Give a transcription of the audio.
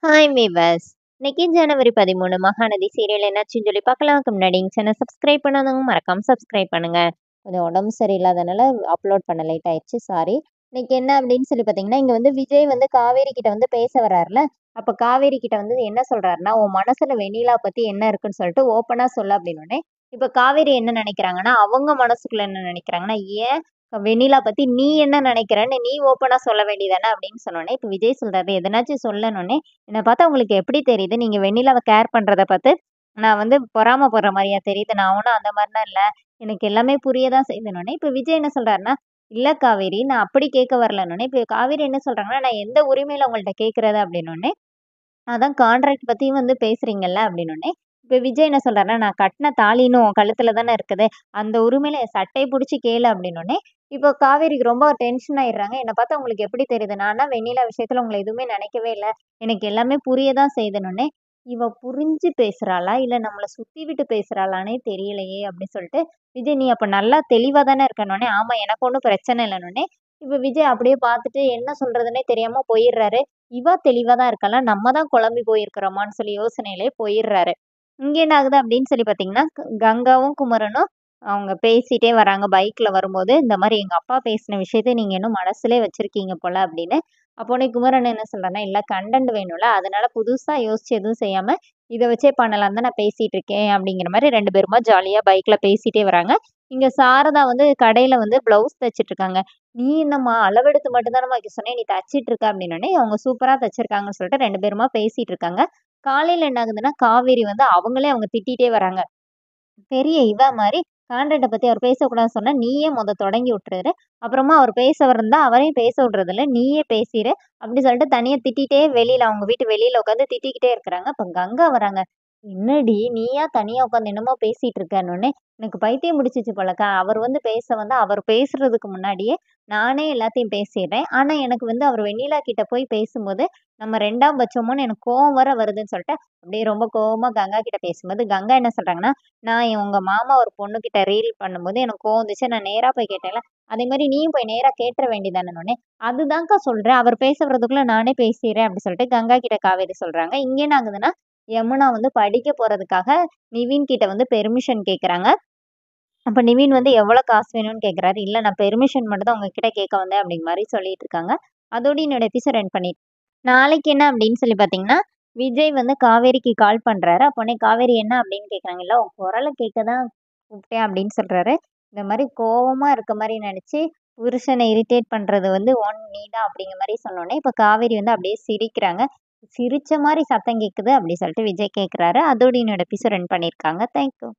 Hi viewers. இன்னைக்கு ஜனவரி 13 Mahanadi serial என்னாச்சுன்னு சொல்லி பார்க்கலாம்க்கு முன்னாடி சேனல் சப்ஸ்கிரைப் பண்ணாதவங்க மறக்காம சப்ஸ்கிரைப் பண்ணுங்க. கொஞ்சம் உடம்பு சரியில்லாதனால அப்லோட் பண்ண லேட் ஆயிடுச்சு, சாரி. இன்னைக்கு என்ன அப்படின்னு சொல்லி பார்த்தீங்கன்னா, இங்க வந்து விஜய் வந்து காவேரி கிட்ட வந்து பேச வர்றாருல. அப்ப காவேரி கிட்ட வந்து என்ன சொல்றாருன்னா, உன் மனசுல வெண்ணிலா பத்தி என்ன இருக்குன்னு சொல்லிட்டு ஓப்பனா சொல்லு அப்படின்னோடனே, இப்ப காவேரி என்ன நினைக்கிறாங்கன்னா, அவங்க மனசுக்குள்ள என்ன நினைக்கிறாங்கன்னா, ஏன் வெண்ணிலா பத்தி நீ என்ன நினைக்கிறன்னு நீ ஓப்பனா சொல்ல வேண்டியதானே அப்படின்னு சொன்னோடனே, இப்ப விஜய் சொல்றாரு எதனாச்சும் சொல்லணும்னே, என்ன பார்த்தா உங்களுக்கு எப்படி தெரியுது? நீங்க வெண்ணிலாவ கேர் பண்றத பார்த்து, நான் வந்து பொறாமப்படுற மாரியா தெரியுது? நான் ஒண்ணும் அந்த மாரிலாம் இல்ல. எனக்கு எல்லாமே புரிய தான் செய்யுதுன்னோனே, இப்ப விஜய் என்ன சொல்றாருன்னா, "இல்ல காவேரி, நான் அப்படி கேட்க வரலன்னோனே." இப்ப காவேரி என்ன சொல்றாங்கன்னா, "நான் எந்த உரிமையில உங்கள்ட்ட கேட்கிறது?" அப்படின்னோனே, "அதான் கான்ட்ராக்ட் பத்தியும் வந்து பேசுறீங்கல்ல." அப்படின்னோனே, இப்ப விஜய் என்ன சொல்றாருன்னா, "நான் கட்டின தாலி இன்னும் உன் கழுத்துல தானே இருக்குது. அந்த உரிமையில என் சட்டைய புடிச்சு கேளு." அப்படின்னோனே, இப்போ காவேரிக்கு ரொம்ப டென்ஷன் ஆயிடுறாங்க. "என்ன பார்த்தா உங்களுக்கு எப்படி தெரியுது? நான்லாம் வெண்ணிலா விஷயத்துல உங்கள எதுவுமே நினைக்கவே இல்ல. எனக்கு எல்லாமே புரிய தான் செய்யுதுன்னோனே, இவ புரிஞ்சு பேசுறாளா? இல்ல நம்மள சுத்தி விட்டு பேசுறாளான்னே தெரியலையே!" அப்படின்னு சொல்லிட்டு, விஜய் "நீ அப்ப நல்லா தெளிவா தானே இருக்கன்னோனே." "ஆமா, எனக்கு ஒண்ணும் பிரச்சனை இல்லன்னோனே." இப்ப விஜய் அப்படியே பார்த்துட்டு என்ன சொல்றதுன்னே தெரியாம போயிடுறாரு. இவ தெளிவா தான் இருக்காளா? நம்ம தான் குழம்பி போயிருக்கிறோமான்னு சொல்லி யோசனையிலே போயிடுறாரு. இங்க என்ன ஆகுது அப்படின்னு சொல்லி பார்த்தீங்கன்னா, கங்காவும், குமரனும் அவங்க பேசிட்டே வராங்க பைக்ல வரும்போது, இந்த மாரி எங்க அப்பா பேசின விஷயத்த நீங்க இன்னும் மனசுலயே வச்சிருக்கீங்க போல அப்படின்னு. அப்போனே குமரன் என்ன சொல்றாருன்னா, இல்ல கன்டென்ட் வேணும்ல, அதனால புதுசா யோசிச்சு எதுவும் செய்யாம, இத வச்சே பண்ணலான்னு தான் நான் பேசிட்டு இருக்கேன் அப்படிங்கிற மாரி 2 பேருமா ஜாலியா பைக்ல பேசிட்டே வராங்க. இங்க சாரதா வந்து கடையில வந்து ப்ளவுஸ் தச்சுட்டு இருக்காங்க. "நீ என்னம்மா அளவெடுத்து மட்டும் தானம்மா வைக்க சொன்னேன், நீ தச்சுட்டு இருக்க" அப்படின்னோனே, அவங்க சூப்பரா தச்சிருக்காங்கன்னு சொல்லிட்டு 2 பேருமா பேசிட்டு இருக்காங்க. காலையில என்ன ஆகுதுன்னா, காவேரி வந்து அவங்களே அவங்க திட்டிட்டே வராங்க. பெரிய இவ மாரி கான்ட்ராக்ட்ட பத்தி அவர் பேசக்கூடாதுன்னு சொன்னா, நீயே தொடங்கி விட்டுறாரு. அப்புறமா அவர் பேச இருந்தா, அவரையும் பேச விடுறதில்ல. நீயே பேசிரு. அப்படி சொல்லிட்டு தனியா திட்டிட்டே வெளியில அவங்க வீட்டு வெளியில உட்காந்து திட்டிக்கிட்டே இருக்கிறாங்க. அப்ப கங்கா வராங்க. "என்னடி நீயா தனியா உட்காந்து என்னமோ பேசிட்டு இருக்கன்னோனே, எனக்கு பைத்தியம் பிடிச்சிச்சு போலக்கா. அவர் வந்து பேச வந்தா, அவர் பேசுறதுக்கு முன்னாடியே நானே எல்லாத்தையும் பேசிடுறேன். ஆனா எனக்கு வந்து அவர் வெண்ணிலா கிட்ட போய் பேசும்போது, நம்ம 2ஆம் பட்சமோன்னு எனக்கு கோவம் வேற வருதுன்னு சொல்லிட்டு, அப்படியே ரொம்ப கோவமா கங்கா கிட்ட பேசும்போது, கங்கா என்ன சொல்றாங்கன்னா, நான் உங்க மாமா ஒரு பொண்ணுகிட்ட ரீல் பண்ணும்போது எனக்கு கோவம் வந்துச்சு. நான் நேரா போய் கேட்டேன்ல. அதே மாரி நீயும் போய் நேரா கேட்டுற வேண்டியதானன்னோனே, அதுதான்க்கா சொல்றேன். அவர் பேச வர்றதுக்குள்ள நானே பேசிர்றேன் அப்டி சொல்லிட்டு கங்கா கிட்ட காவேரி சொல்றாங்க. இங்க என்ன ஆகுதுன்னா, யமுனா வந்து படிக்க போறதுக்காக நிவின் கிட்ட வந்து பெர்மிஷன் கேட்கறாங்க. அப்ப நிவின் வந்து எவ்வளோ காசு வேணும்னு கேட்கறாரு. இல்ல நான் பெர்மிஷன் மட்டும் தான் உங்ககிட்ட கேட்க வந்தேன் அப்டிங்கிற மாரி சொல்லிட்டு இருக்காங்க. அதோட என்னோட எபிசோட் எண்ட் பண்ணி நாளைக்கு என்ன அப்படின்னு சொல்லி பார்த்தீங்கன்னா, விஜய் வந்து காவேரிக்கு கால் பண்றாரு. அப்போனே காவேரி என்ன அப்படின்னு கேட்குறாங்க. "இல்ல உன் குரல கேட்க தான் கூப்பிட்டேன்" அப்படின்னு சொல்றாரு. இந்த மாரி கோவமா இருக்க மாரி நடிச்சு, புருஷன இரிட்டேட் பண்றது வந்து நீ தான் அப்படிங்கிற மாரி சொன்னோனே, இப்ப காவேரி வந்து அப்படியே சிரிக்கிறாங்க. சிரிச்ச மாரி சத்தம் கேட்குது அப்படி சொல்லிட்டு விஜய் கேட்குறாரு. அதோட என்னோட எபிசோட் எண்ட் பண்ணியிருக்காங்க. Thank you.